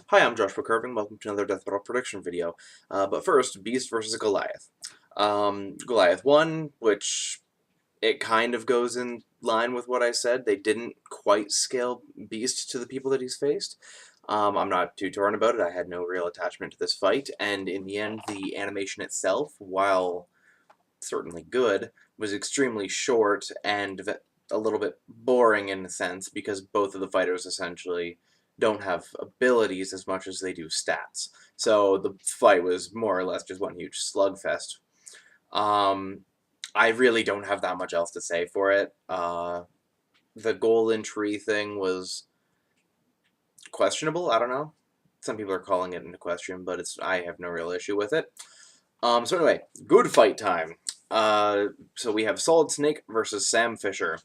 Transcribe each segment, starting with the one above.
Hi, I'm Joshua Carving. Welcome to another Death Battle prediction video. But first, Beast versus Goliath. Goliath won, which it kind of goes in line with what I said. They didn't quite scale Beast to the people that he's faced. I'm not too torn about it. I had no real attachment to this fight, and in the end, the animation itself, while certainly good, was extremely short and a little bit boring in a sense because both of the fighters essentially don't have abilities as much as they do stats. So the fight was more or less just one huge slugfest. Um, I really don't have that much else to say for it. The golden tree thing was questionable. I don't know. Some people are calling it into question, but I have no real issue with it. So anyway, good fight time. So we have Solid Snake versus Sam Fisher.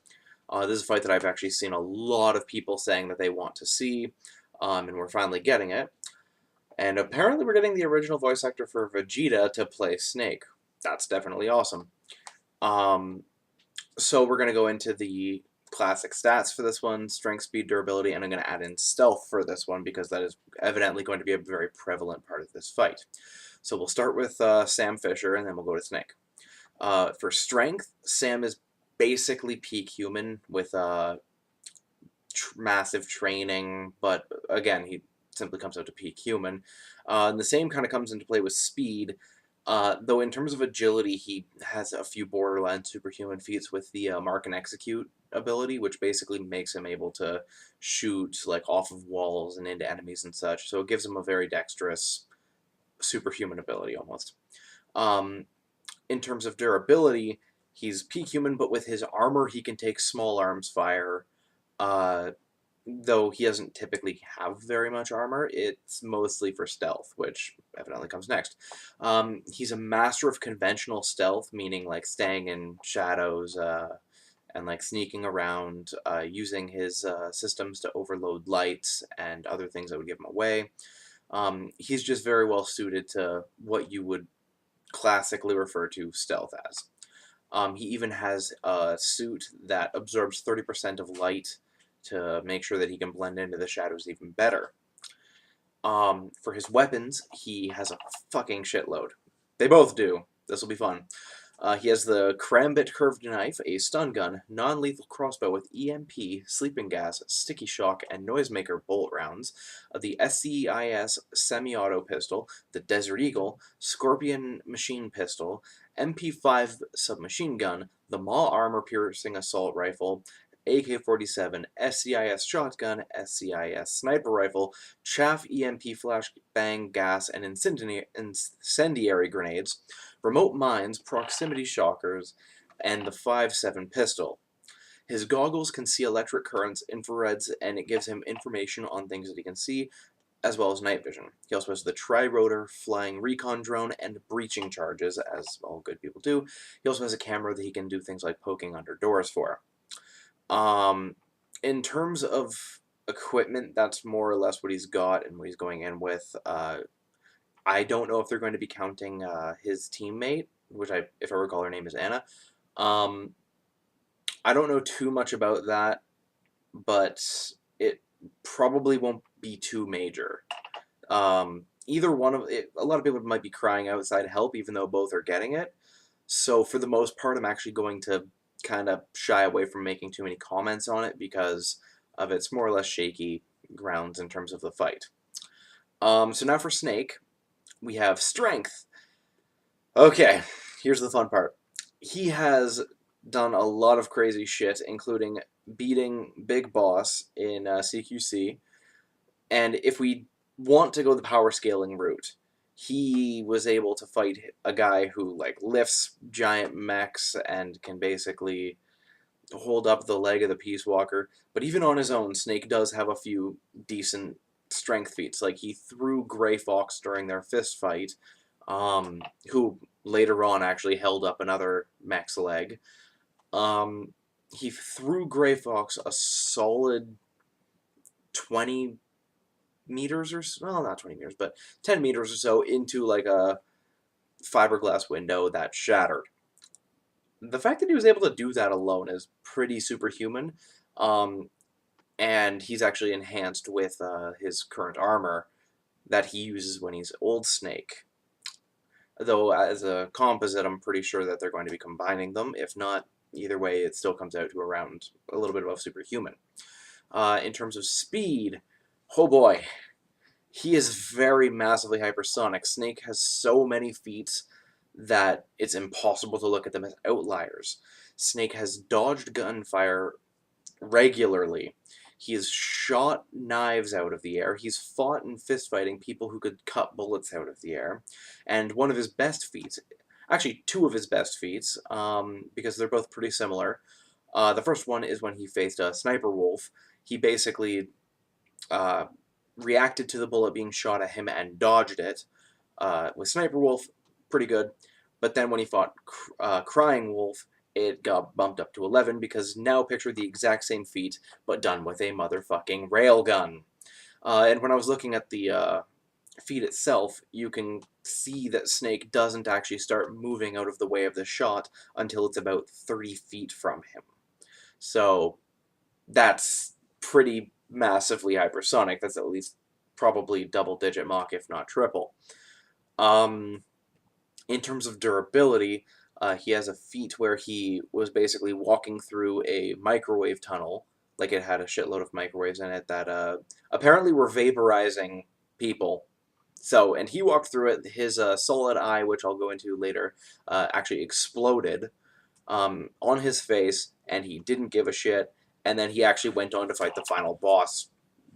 This is a fight that I've actually seen a lot of people saying that they want to see, and we're finally getting it. And apparently we're getting the original voice actor for Vegeta to play Snake. That's definitely awesome. So we're going to go into the classic stats for this one, strength, speed, durability, and I'm going to add in stealth for this one because that is evidently going to be a very prevalent part of this fight. So we'll start with Sam Fisher, and then we'll go to Snake. For strength, Sam is basically peak human with massive training, but again, he simply comes out to peak human. And the same kind of comes into play with speed, though in terms of agility, he has a few borderline superhuman feats with the mark and execute ability, which basically makes him able to shoot like off of walls and into enemies and such. So it gives him a very dexterous superhuman ability almost. Um, in terms of durability, he's peak human, but with his armor, he can take small arms fire. Uh, though he doesn't typically have very much armor, it's mostly for stealth, which evidently comes next. He's a master of conventional stealth, meaning like staying in shadows and like sneaking around, using his systems to overload lights and other things that would give him away. He's just very well suited to what you would classically refer to stealth as. He even has a suit that absorbs 30% of light to make sure that he can blend into the shadows even better. For his weapons, he has a fucking shitload. They both do. This will be fun. He has the Karambit Curved Knife, a stun gun, non-lethal crossbow with EMP, sleeping gas, sticky shock, and noisemaker bolt rounds, the SCIS semi-auto pistol, the Desert Eagle, Scorpion machine pistol, MP5 submachine gun, the Maw armor-piercing assault rifle, AK-47, SCIS shotgun, SCIS sniper rifle, chaff EMP flashbang gas, and incendiary grenades, remote mines, proximity shockers, and the 5.7 pistol. His goggles can see electric currents, infrareds, and it gives him information on things that he can see, as well as night vision. He also has the tri-rotor flying recon drone and breaching charges, as all good people do. He also has a camera that he can do things like poking under doors for. In terms of equipment, that's more or less what he's got and what he's going in with. I don't know if they're going to be counting his teammate, which if I recall, her name is Anna. I don't know too much about that, but it probably won't be too major. Either one of it, a lot of people might be crying outside help, even though both are getting it. So for the most part, I'm actually going to kind of shy away from making too many comments on it because of its more or less shaky grounds in terms of the fight. So now for Snake, we have Strength. Okay, here's the fun part. He has done a lot of crazy shit, including beating Big Boss in CQC, and if we want to go the power scaling route, he was able to fight a guy who like lifts giant mechs and can basically hold up the leg of the Peace Walker. But even on his own, Snake does have a few decent strength feats. Like he threw Gray Fox during their fist fight, who later on actually held up another mech's leg. He threw Gray Fox a solid 20 meters or so, well, not 20 meters, but 10 meters or so into like a fiberglass window that shattered. The fact that he was able to do that alone is pretty superhuman, and he's actually enhanced with his current armor. that he uses when he's Old Snake. Though as a composite, I'm pretty sure that they're going to be combining them. If not, either way, it still comes out to around a little bit above superhuman. In terms of speed, oh boy, he is very massively hypersonic. Snake has so many feats that it's impossible to look at them as outliers. Snake has dodged gunfire regularly. He has shot knives out of the air. He's fought in fistfighting people who could cut bullets out of the air. And one of his best feats, actually two of his best feats, because they're both pretty similar. The first one is when he faced a sniper wolf. He basically reacted to the bullet being shot at him and dodged it. With Sniper Wolf, pretty good. But then when he fought Crying Wolf, it got bumped up to 11 because now picture the exact same feat, but done with a motherfucking railgun. And when I was looking at the feat itself, you can see that Snake doesn't actually start moving out of the way of the shot until it's about 30 feet from him. So that's pretty massively hypersonic. That's at least probably double-digit Mach, if not triple. In terms of durability, he has a feat where he was basically walking through a microwave tunnel, like it had a shitload of microwaves in it that apparently were vaporizing people. So, and he walked through it. His solid eye, which I'll go into later, actually exploded on his face, and he didn't give a shit. And then he actually went on to fight the final boss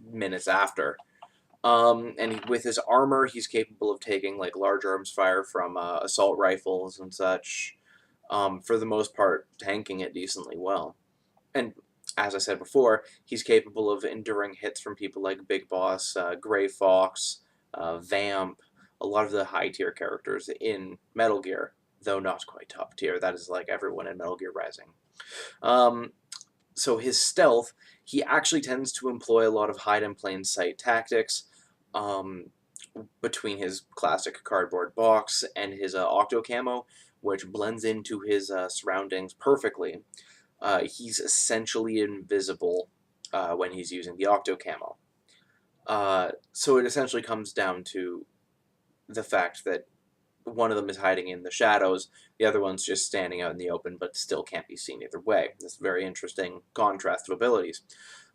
minutes after. And with his armor, he's capable of taking like large arms fire from assault rifles and such. For the most part, tanking it decently well. And as I said before, he's capable of enduring hits from people like Big Boss, Gray Fox, Vamp, a lot of the high tier characters in Metal Gear, though not quite top tier. That is like everyone in Metal Gear Rising. So his stealth, he actually tends to employ a lot of hide in plain sight tactics between his classic cardboard box and his octo camo, which blends into his surroundings perfectly. He's essentially invisible when he's using the octo camo. So it essentially comes down to the fact that one of them is hiding in the shadows, the other one's just standing out in the open, but still can't be seen either way. This very interesting contrast of abilities.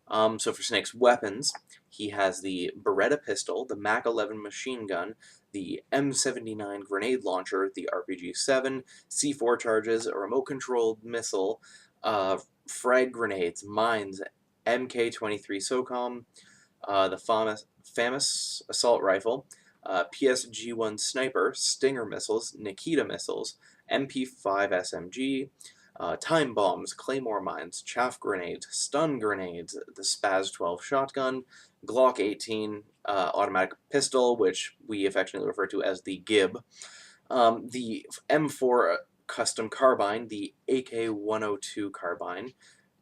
So for Snake's weapons, he has the Beretta pistol, the MAC-11 machine gun, the M79 grenade launcher, the RPG-7, C4 charges, a remote-controlled missile, frag grenades, mines, MK-23 SOCOM, the FAMAS assault rifle, PSG-1 sniper, Stinger missiles, Nikita missiles, MP5 SMG, time bombs, claymore mines, chaff grenades, stun grenades, the Spaz-12 shotgun, Glock 18 automatic pistol, which we affectionately refer to as the Gib, the M4 custom carbine, the AK-102 carbine,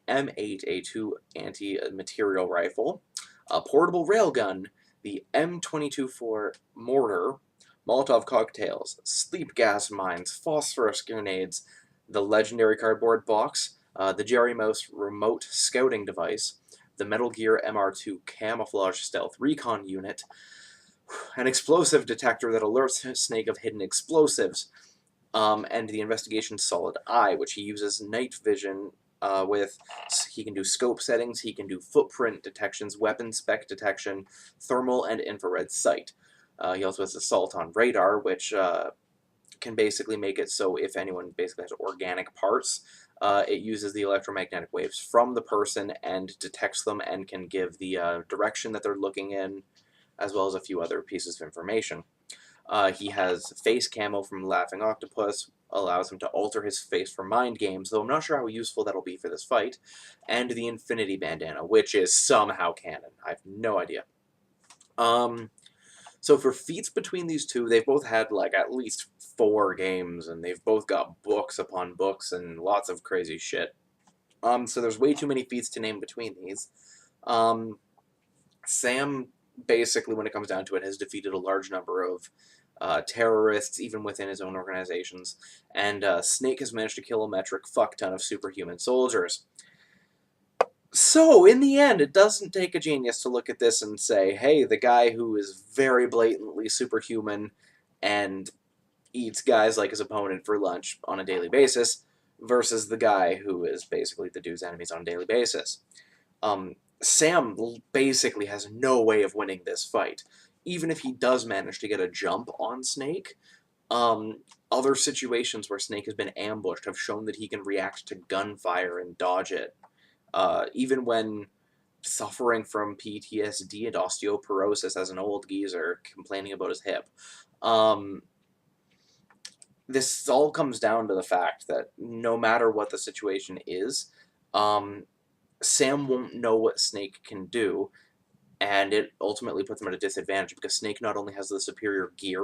M8A2 anti-material rifle, a portable railgun, the M22-4 mortar, Molotov cocktails, sleep gas mines, phosphorus grenades, the legendary cardboard box, the Jerry Mouse remote scouting device, the Metal Gear MR2 camouflage stealth recon unit, an explosive detector that alerts Snake of hidden explosives, and the investigation solid eye, which he uses night vision with. He can do scope settings, he can do footprint detections, weapon spec detection, thermal and infrared sight. He also has assault on radar, which can basically make it so if anyone basically has organic parts, it uses the electromagnetic waves from the person and detects them and can give the direction that they're looking in, as well as a few other pieces of information. He has face camo from Laughing Octopus, allows him to alter his face for mind games, though I'm not sure how useful that'll be for this fight, and the Infinity Bandana, which is somehow canon. I have no idea. So for feats between these two, they've both had like at least 4 games, and they've both got books upon books and lots of crazy shit. So there's way too many feats to name between these. Sam, basically, when it comes down to it, has defeated a large number of terrorists, even within his own organizations, and Snake has managed to kill a metric fuck ton of superhuman soldiers. So, in the end, it doesn't take a genius to look at this and say, hey, the guy who is very blatantly superhuman and eats guys like his opponent for lunch on a daily basis versus the guy who is basically the dude's enemies on a daily basis. Sam basically has no way of winning this fight. Even if he does manage to get a jump on Snake, um, other situations where Snake has been ambushed have shown that he can react to gunfire and dodge it. Even when suffering from PTSD and osteoporosis as an old geezer complaining about his hip. Um, this all comes down to the fact that no matter what the situation is, um, Sam won't know what Snake can do, and it ultimately puts him at a disadvantage because Snake not only has the superior gear,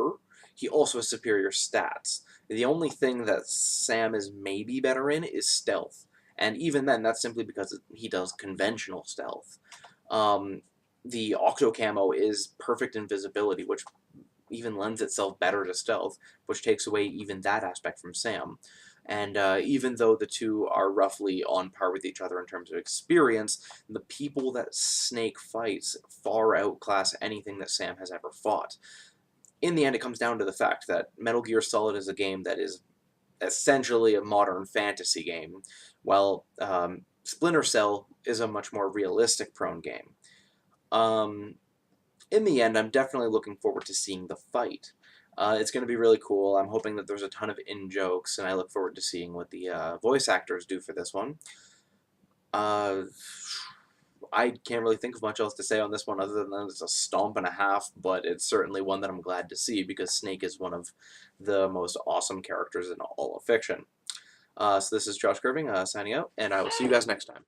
he also has superior stats. The only thing that Sam is maybe better in is stealth, and even then, that's simply because he does conventional stealth. Um, the Octo Camo is perfect invisibility, which even lends itself better to stealth, which takes away even that aspect from Sam. And even though the two are roughly on par with each other in terms of experience, the people that Snake fights far outclass anything that Sam has ever fought. In the end, it comes down to the fact that Metal Gear Solid is a game that is essentially a modern fantasy game, while Splinter Cell is a much more realistic prone game. Um, in the end, I'm definitely looking forward to seeing the fight. It's going to be really cool. I'm hoping that there's a ton of in-jokes, and I look forward to seeing what the voice actors do for this one. Uh, I can't really think of much else to say on this one other than it's a stomp and a half, but it's certainly one that I'm glad to see because Snake is one of the most awesome characters in all of fiction. So this is Josh Irving signing out, and I will see you guys next time.